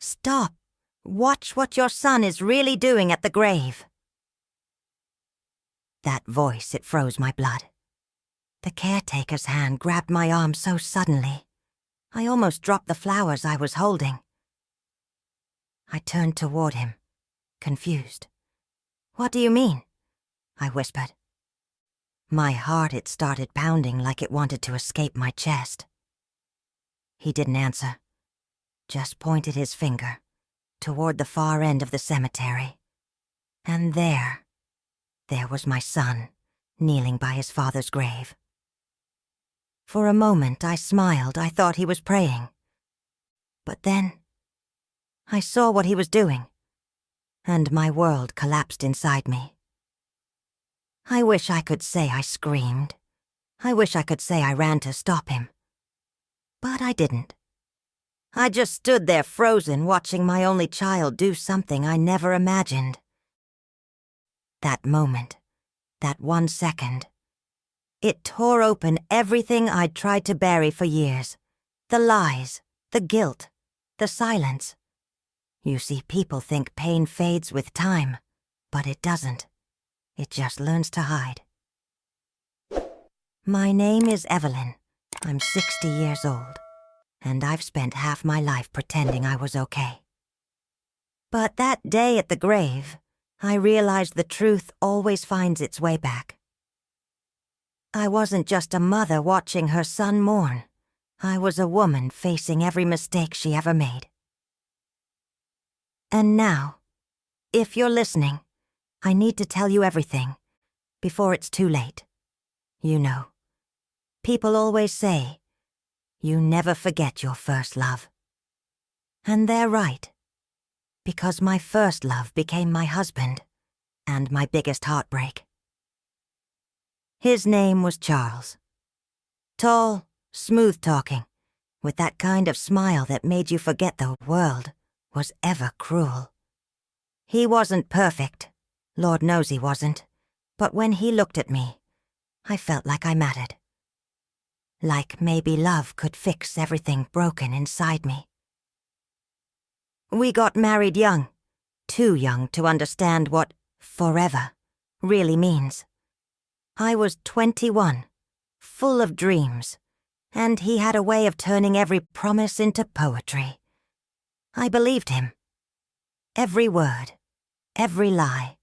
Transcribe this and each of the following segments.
Stop. Watch what your son is really doing at the grave. That voice, it froze my blood. The caretaker's hand grabbed my arm so suddenly, I almost dropped the flowers I was holding. I turned toward him, confused. "What do you mean?" I whispered. My heart, it started pounding like it wanted to escape my chest. He didn't answer, just pointed his finger toward the far end of the cemetery. And there was my son, kneeling by his father's grave. For a moment I smiled. I thought he was praying. But then I saw what he was doing, and my world collapsed inside me. I wish I could say I screamed. I wish I could say I ran to stop him. But I didn't. I just stood there frozen, watching my only child do something I never imagined. That moment, that 1 second, it tore open everything I'd tried to bury for years. The lies, the guilt, the silence. You see, people think pain fades with time, but it doesn't. It just learns to hide. My name is Evelyn. I'm 60 years old, and I've spent half my life pretending I was okay. But that day at the grave, I realized the truth always finds its way back. I wasn't just a mother watching her son mourn. I was a woman facing every mistake she ever made. And now, if you're listening, I need to tell you everything, before it's too late. You know, people always say, you never forget your first love. And they're right, because my first love became my husband, and my biggest heartbreak. His name was Charles. Tall, smooth-talking, with that kind of smile that made you forget the world was ever cruel. He wasn't perfect. Lord knows he wasn't. But when he looked at me, I felt like I mattered. Like maybe love could fix everything broken inside me. We got married young. Too young to understand what forever really means. I was 21, full of dreams, and he had a way of turning every promise into poetry. I believed him. Every word, every lie.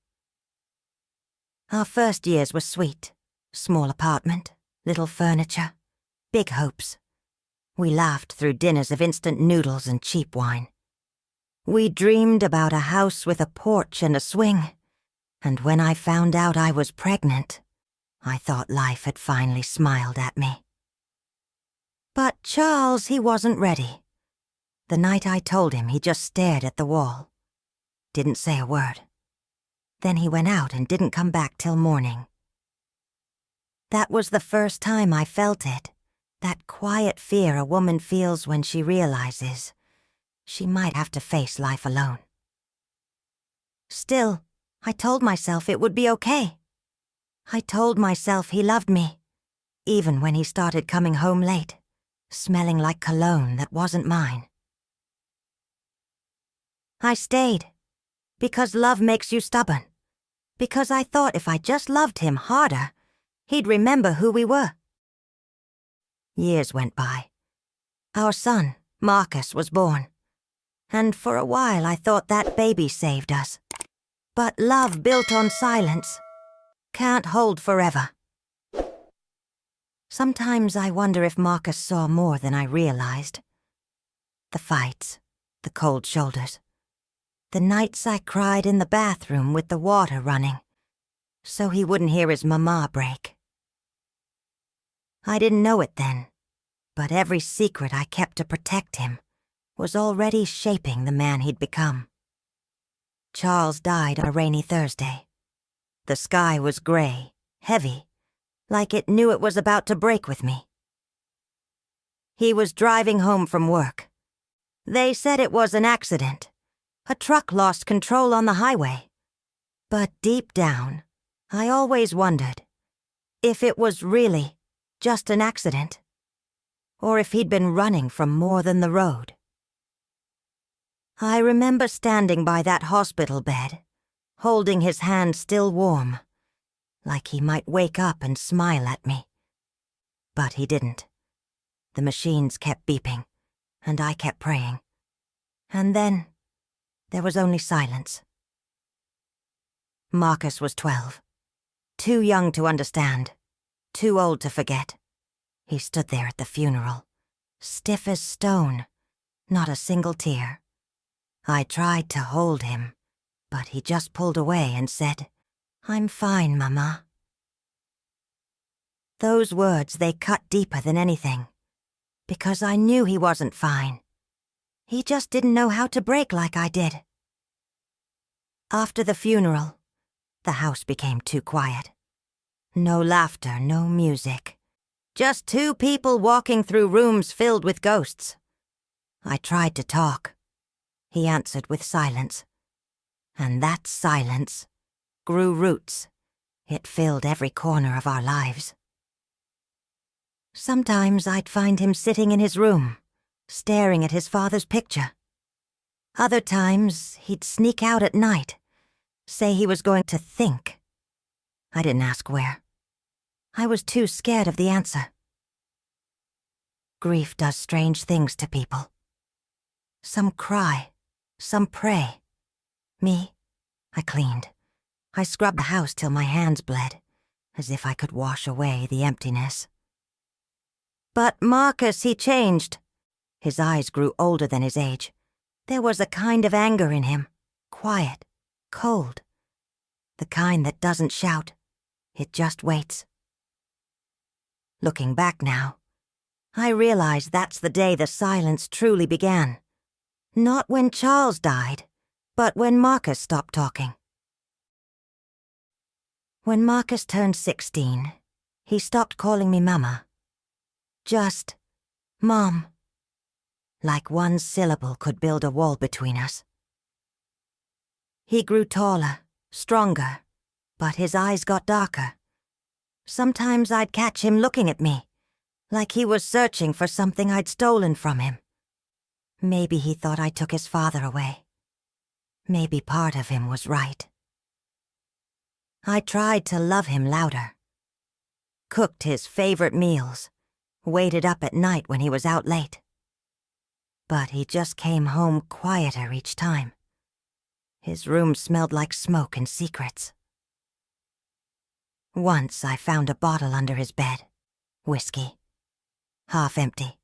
Our first years were sweet. Small apartment, little furniture, big hopes. We laughed through dinners of instant noodles and cheap wine. We dreamed about a house with a porch and a swing, and when I found out I was pregnant, I thought life had finally smiled at me. But Charles, he wasn't ready. The night I told him, he just stared at the wall. Didn't say a word. Then he went out and didn't come back till morning. That was the first time I felt it, that quiet fear a woman feels when she realizes she might have to face life alone. Still, I told myself it would be okay. I told myself he loved me, even when he started coming home late, smelling like cologne that wasn't mine. I stayed, because love makes you stubborn, because I thought if I just loved him harder, he'd remember who we were. Years went by. Our son, Marcus, was born, and for a while I thought that baby saved us. But love built on silence can't hold forever. Sometimes I wonder if Marcus saw more than I realized. The fights, the cold shoulders, the nights I cried in the bathroom with the water running, so he wouldn't hear his mama break. I didn't know it then, but every secret I kept to protect him was already shaping the man he'd become. Charles died on a rainy Thursday. The sky was gray, heavy, like it knew it was about to break with me. He was driving home from work. They said it was an accident. A truck lost control on the highway. But deep down, I always wondered if it was really just an accident, or if he'd been running from more than the road. I remember standing by that hospital bed, holding his hand still warm, like he might wake up and smile at me. But he didn't. The machines kept beeping, and I kept praying. And then, there was only silence. Marcus was 12. Too young to understand, too old to forget. He stood there at the funeral, stiff as stone, not a single tear. I tried to hold him, but he just pulled away and said, "I'm fine, Mama." Those words, they cut deeper than anything, because I knew he wasn't fine. He just didn't know how to break like I did. After the funeral, the house became too quiet. No laughter, no music. Just two people walking through rooms filled with ghosts. I tried to talk. He answered with silence. And that silence grew roots. It filled every corner of our lives. Sometimes I'd find him sitting in his room, staring at his father's picture. Other times, he'd sneak out at night, say he was going to think. I didn't ask where. I was too scared of the answer. Grief does strange things to people. Some cry, some pray. Me, I cleaned. I scrubbed the house till my hands bled, as if I could wash away the emptiness. But Marcus, he changed. His eyes grew older than his age. There was a kind of anger in him, quiet, cold. The kind that doesn't shout, it just waits. Looking back now, I realize that's the day the silence truly began. Not when Charles died, but when Marcus stopped talking. When Marcus turned 16, he stopped calling me Mama. Just, Mom. Like one syllable could build a wall between us. He grew taller, stronger, but his eyes got darker. Sometimes I'd catch him looking at me, like he was searching for something I'd stolen from him. Maybe he thought I took his father away. Maybe part of him was right. I tried to love him louder. Cooked his favorite meals, waited up at night when he was out late. But he just came home quieter each time. His room smelled like smoke and secrets. Once I found a bottle under his bed, whiskey, half empty.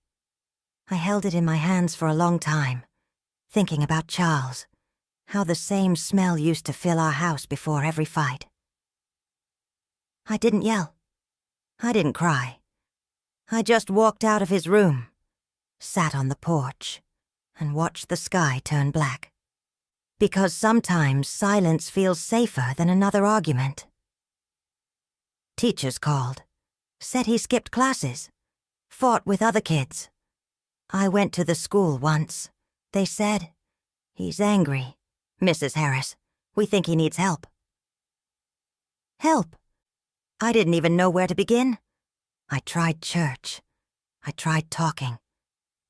I held it in my hands for a long time, thinking about Charles, how the same smell used to fill our house before every fight. I didn't yell. I didn't cry. I just walked out of his room, sat on the porch, and watched the sky turn black. Because sometimes silence feels safer than another argument. Teachers called, said he skipped classes, fought with other kids. I went to the school once. They said, "He's angry, Mrs. Harris. We think he needs help." Help? I didn't even know where to begin. I tried church. I tried talking.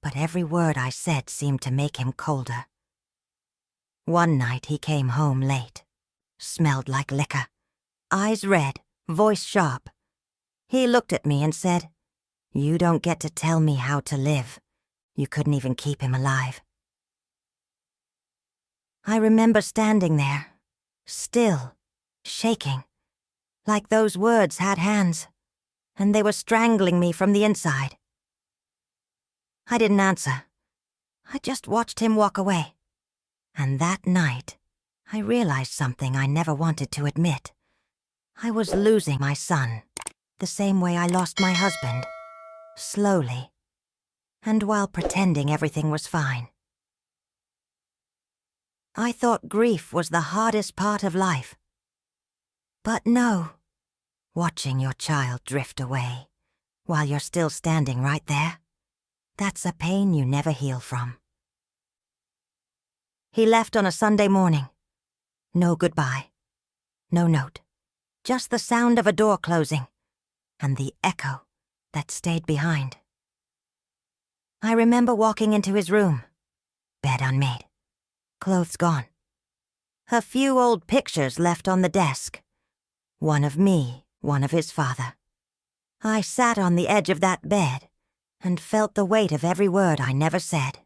But every word I said seemed to make him colder. One night he came home late. Smelled like liquor. Eyes red, voice sharp. He looked at me and said, "You don't get to tell me how to live. You couldn't even keep him alive." I remember standing there, still, shaking, like those words had hands, and they were strangling me from the inside. I didn't answer. I just watched him walk away. And that night, I realized something I never wanted to admit. I was losing my son, the same way I lost my husband, slowly, and while pretending everything was fine. I thought grief was the hardest part of life. But no, watching your child drift away while you're still standing right there, that's a pain you never heal from. He left on a Sunday morning. No goodbye. No note. Just the sound of a door closing, and the echo that stayed behind. I remember walking into his room, bed unmade, clothes gone. A few old pictures left on the desk. One of me, one of his father. I sat on the edge of that bed and felt the weight of every word I never said.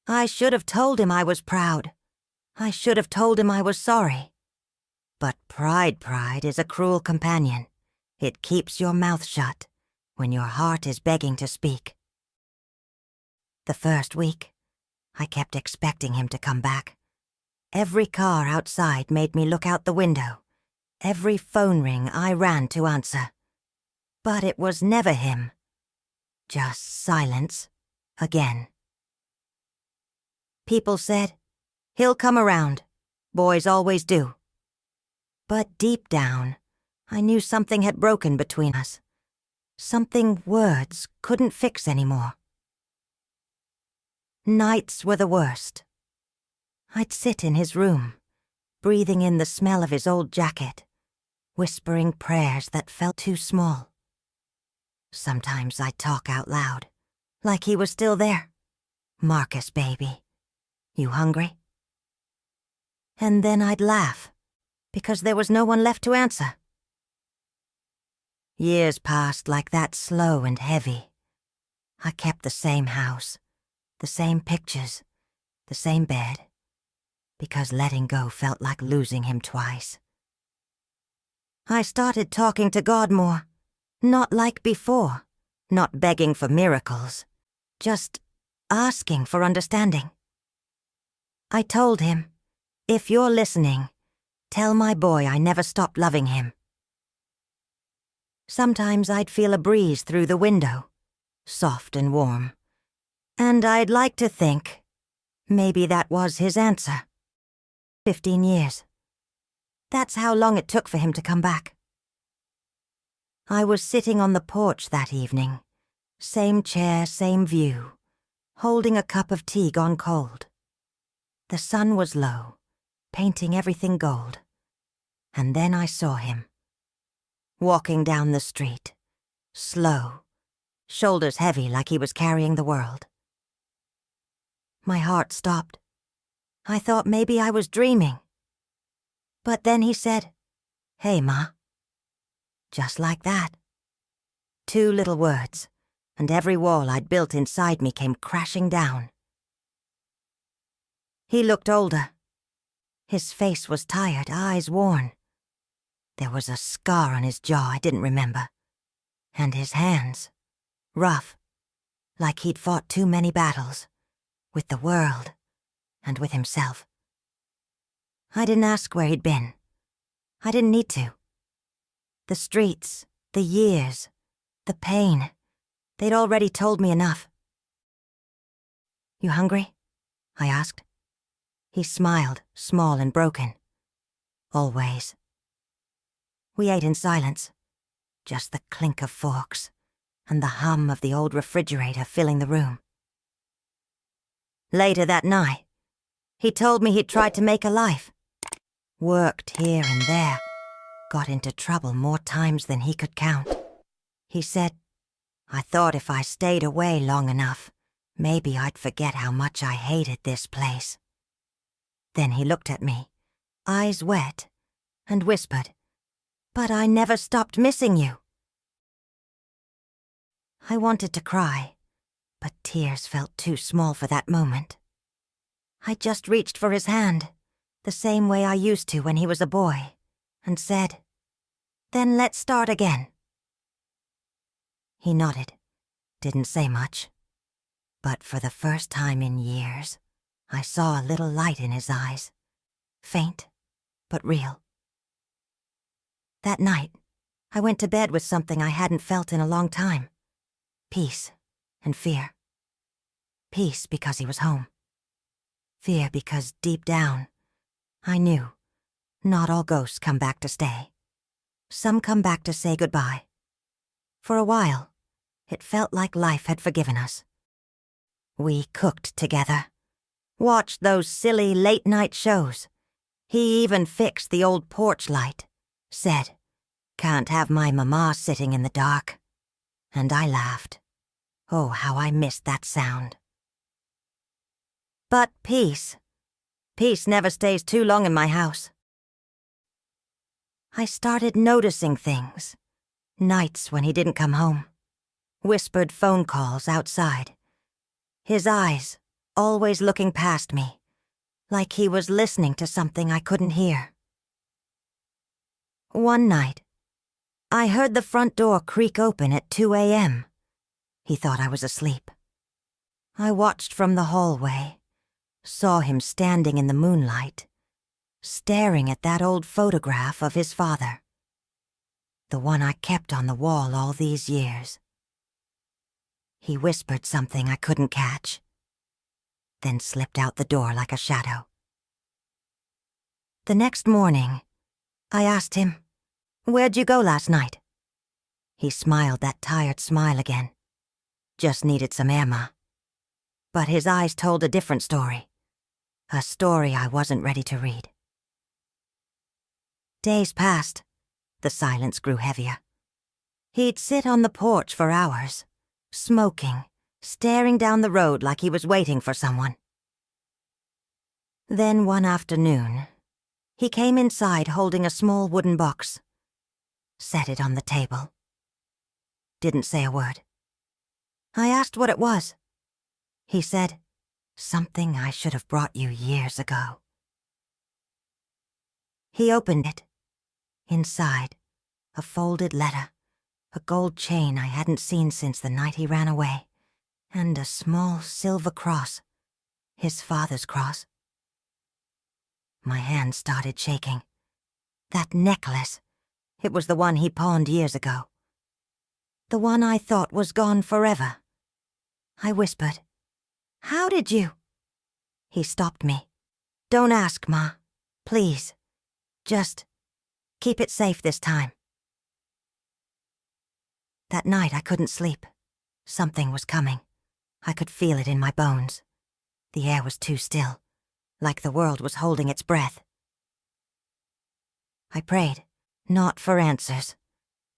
I should have told him I was proud. I should have told him I was sorry. But pride is a cruel companion. It keeps your mouth shut when your heart is begging to speak. The first week, I kept expecting him to come back. Every car outside made me look out the window. Every phone ring I ran to answer. But it was never him. Just silence, again. People said, "He'll come around. Boys always do." But deep down, I knew something had broken between us. Something words couldn't fix anymore. Nights were the worst. I'd sit in his room, breathing in the smell of his old jacket, whispering prayers that felt too small. Sometimes I'd talk out loud, like he was still there. "Marcus, baby, you hungry?" And then I'd laugh, because there was no one left to answer. Years passed like that, slow and heavy. I kept the same house, the same pictures, the same bed, because letting go felt like losing him twice. I started talking to God more, not like before, not begging for miracles, just asking for understanding. I told him, "If you're listening, tell my boy I never stopped loving him." Sometimes I'd feel a breeze through the window, soft and warm, and I'd like to think maybe that was his answer. 15 years. That's how long it took for him to come back. I was sitting on the porch that evening, same chair, same view, holding a cup of tea gone cold. The sun was low, painting everything gold. And then I saw him, walking down the street, slow, shoulders heavy like he was carrying the world. My heart stopped. I thought maybe I was dreaming. But then he said, "Hey, Ma." Just like that. 2 little words, and every wall I'd built inside me came crashing down. He looked older. His face was tired, eyes worn. There was a scar on his jaw I didn't remember. And his hands, rough, like he'd fought too many battles, with the world and with himself. I didn't ask where he'd been. I didn't need to. The streets, the years, the pain, they'd already told me enough. "You hungry?" I asked. He smiled, small and broken. "Always." We ate in silence, just the clink of forks and the hum of the old refrigerator filling the room. Later that night, he told me he'd tried to make a life. Worked here and there, got into trouble more times than he could count. He said, "I thought if I stayed away long enough, maybe I'd forget how much I hated this place." Then he looked at me, eyes wet, and whispered, "But I never stopped missing you." I wanted to cry, but tears felt too small for that moment. I just reached for his hand, the same way I used to when he was a boy, and said, "Then let's start again." He nodded, didn't say much, but for the first time in years, I saw a little light in his eyes, faint, but real. That night, I went to bed with something I hadn't felt in a long time. Peace and fear. Peace because he was home. Fear because deep down, I knew not all ghosts come back to stay. Some come back to say goodbye. For a while, it felt like life had forgiven us. We cooked together, watched those silly late-night shows. He even fixed the old porch light, said, "Can't have my mama sitting in the dark." And I laughed. Oh, how I missed that sound. But peace. Peace never stays too long in my house. I started noticing things. Nights when he didn't come home. Whispered phone calls outside. His eyes, always looking past me, like he was listening to something I couldn't hear. One night, I heard the front door creak open at 2 a.m. He thought I was asleep. I watched from the hallway, saw him standing in the moonlight, staring at that old photograph of his father, the one I kept on the wall all these years. He whispered something I couldn't catch, then slipped out the door like a shadow. The next morning, I asked him, "Where'd you go last night?" He smiled that tired smile again. "Just needed some air, Ma." But his eyes told a different story. A story I wasn't ready to read. Days passed. The silence grew heavier. He'd sit on the porch for hours, smoking, staring down the road like he was waiting for someone. Then one afternoon, he came inside holding a small wooden box. Set it on the table. Didn't say a word. I asked what it was. He said, "Something I should have brought you years ago." He opened it. Inside, a folded letter, a gold chain I hadn't seen since the night he ran away, and a small silver cross, his father's cross. My hand started shaking. That necklace, it was the one he pawned years ago. The one I thought was gone forever. I whispered, "How did you?" He stopped me. "Don't ask, Ma. Please. Just keep it safe this time." That night I couldn't sleep. Something was coming. I could feel it in my bones. The air was too still, like the world was holding its breath. I prayed, not for answers,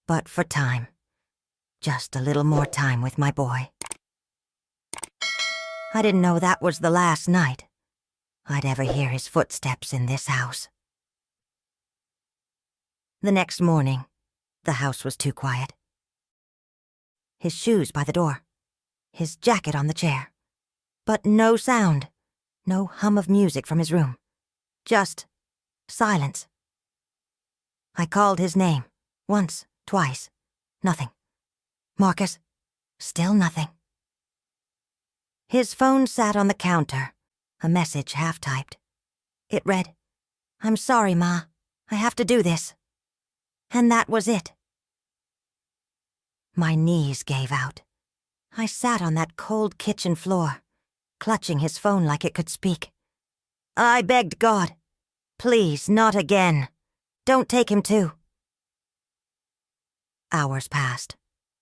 but for time. Just a little more time with my boy. I didn't know that was the last night I'd ever hear his footsteps in this house. The next morning, the house was too quiet. His shoes by the door, his jacket on the chair, but no sound, no hum of music from his room, just silence. I called his name, once, twice, nothing. "Marcus," still nothing. His phone sat on the counter, a message half-typed. It read, "I'm sorry, Ma, I have to do this." And that was it. My knees gave out. I sat on that cold kitchen floor, clutching his phone like it could speak. I begged God, "Please, not again. Don't take him too." Hours passed.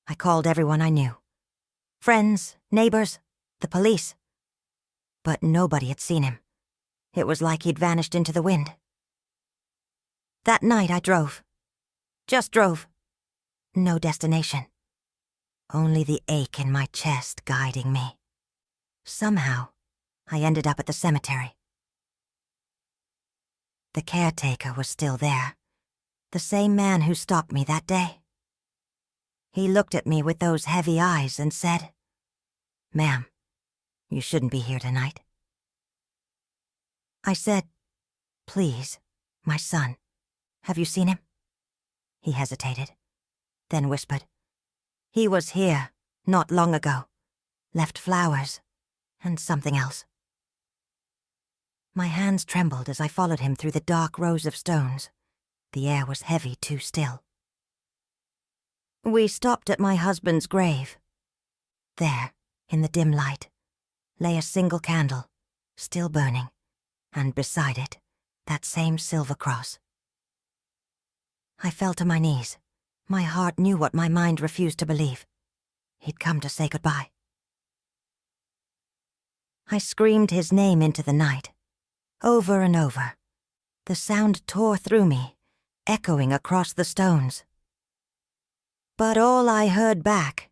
I called everyone I knew. Friends, neighbors, the police. But nobody had seen him. It was like he'd vanished into the wind. That night I drove. Just drove. No destination. Only the ache in my chest guiding me. Somehow, I ended up at the cemetery. The caretaker was still there. The same man who stopped me that day. He looked at me with those heavy eyes and said, "Ma'am, you shouldn't be here tonight." I said, "Please, my son, have you seen him?" He hesitated, then whispered, "He was here, not long ago. Left flowers, and something else." My hands trembled as I followed him through the dark rows of stones. The air was heavy, too still. We stopped at my husband's grave. There, in the dim light, lay a single candle, still burning, and beside it, that same silver cross. I fell to my knees. My heart knew what my mind refused to believe. He'd come to say goodbye. I screamed his name into the night, over and over. The sound tore through me, echoing across the stones. But all I heard back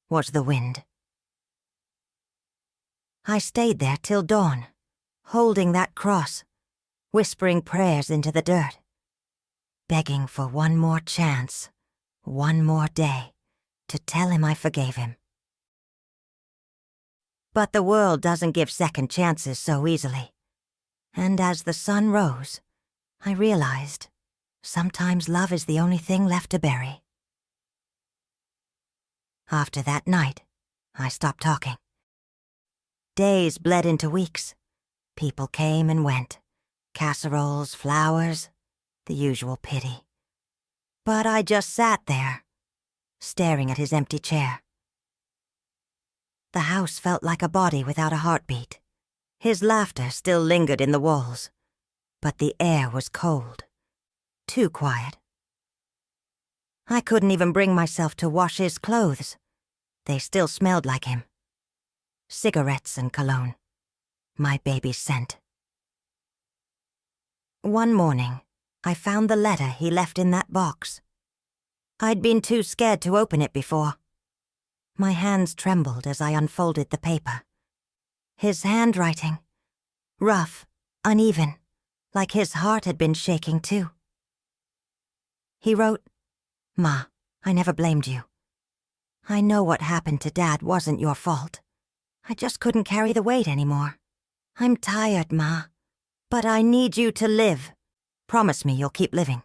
was the wind. I stayed there till dawn, holding that cross, whispering prayers into the dirt, begging for one more chance, one more day, to tell him I forgave him. But the world doesn't give second chances so easily. And as the sun rose, I realized sometimes love is the only thing left to bury. After that night, I stopped talking. Days bled into weeks. People came and went. Casseroles, flowers, the usual pity. But I just sat there, staring at his empty chair. The house felt like a body without a heartbeat. His laughter still lingered in the walls, but the air was cold, too quiet. I couldn't even bring myself to wash his clothes. They still smelled like him. Cigarettes and cologne, my baby's scent. One morning, I found the letter he left in that box. I'd been too scared to open it before. My hands trembled as I unfolded the paper. His handwriting, rough, uneven, like his heart had been shaking too. He wrote, "Ma, I never blamed you. I know what happened to Dad wasn't your fault. I just couldn't carry the weight anymore. I'm tired, Ma, but I need you to live. Promise me you'll keep living."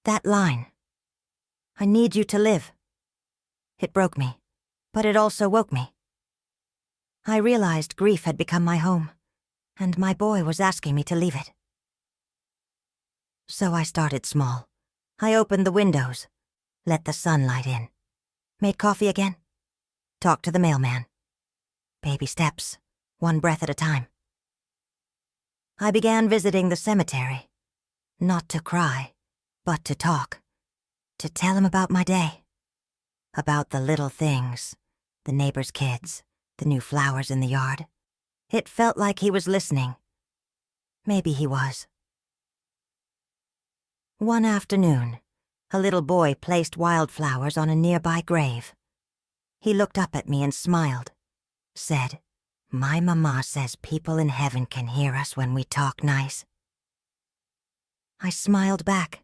That line, "I need you to live," it broke me, but it also woke me. I realized grief had become my home, and my boy was asking me to leave it. So I started small. I opened the windows, let the sunlight in, made coffee again, talked to the mailman. Baby steps, one breath at a time. I began visiting the cemetery, not to cry, but to talk, to tell him about my day, about the little things, the neighbors' kids, the new flowers in the yard. It felt like he was listening. Maybe he was. One afternoon, a little boy placed wildflowers on a nearby grave. He looked up at me and smiled, said, "My mama says people in heaven can hear us when we talk nice." I smiled back.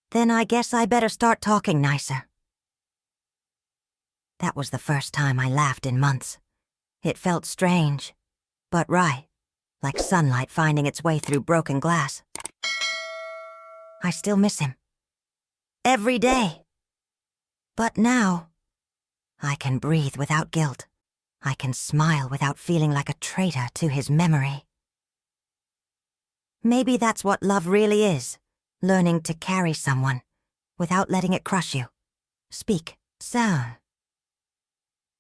Then I guess I better start talking nicer. That was the first time I laughed in months. It felt strange, but right, like sunlight finding its way through broken glass. I still miss him. Every day. But now, I can breathe without guilt. I can smile without feeling like a traitor to his memory. Maybe that's what love really is, learning to carry someone without letting it crush you. Speak, sound.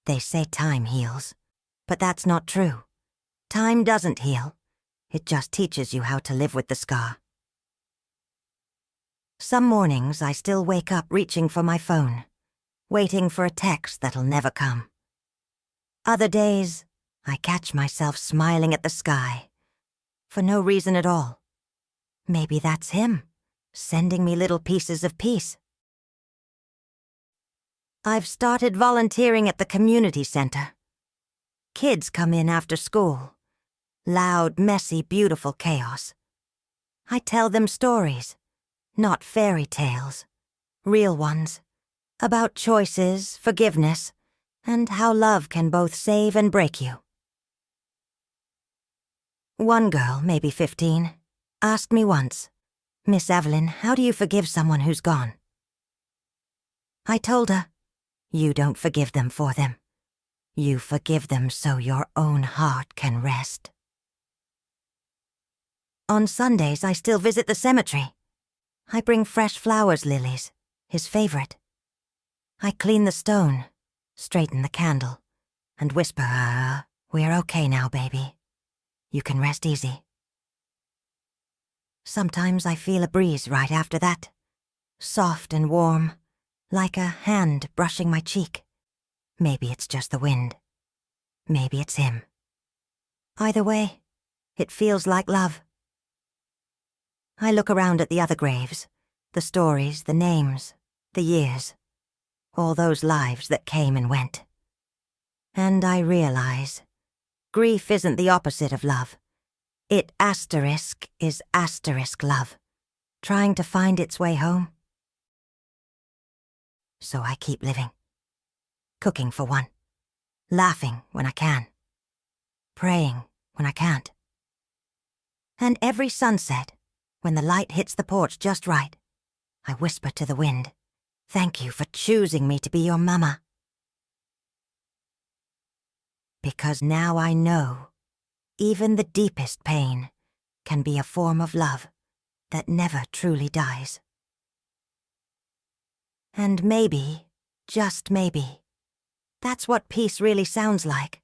They say time heals, but that's not true. Time doesn't heal. It just teaches you how to live with the scar. Some mornings I still wake up reaching for my phone, waiting for a text that'll never come. Other days, I catch myself smiling at the sky, for no reason at all. Maybe that's him, sending me little pieces of peace. I've started volunteering at the community center. Kids come in after school. Loud, messy, beautiful chaos. I tell them stories, not fairy tales, real ones, about choices, forgiveness, and how love can both save and break you. One girl, maybe 15, asked me once, "Miss Evelyn, how do you forgive someone who's gone?" I told her, "You don't forgive them for them. You forgive them so your own heart can rest." On Sundays, I still visit the cemetery. I bring fresh flowers lilies, his favorite. I clean the stone, straighten the candle, and whisper, "We're okay now, baby. You can rest easy." Sometimes I feel a breeze right after that, soft and warm, like a hand brushing my cheek. Maybe it's just the wind. Maybe it's him. Either way, it feels like love. I look around at the other graves, the stories, the names, the years, all those lives that came and went. And I realize grief isn't the opposite of love. It is love, trying to find its way home. So I keep living. Cooking for one. Laughing when I can. Praying when I can't. And every sunset, when the light hits the porch just right, I whisper to the wind, "Thank you for choosing me to be your mama." Because now I know, even the deepest pain can be a form of love that never truly dies. And maybe, just maybe, that's what peace really sounds like.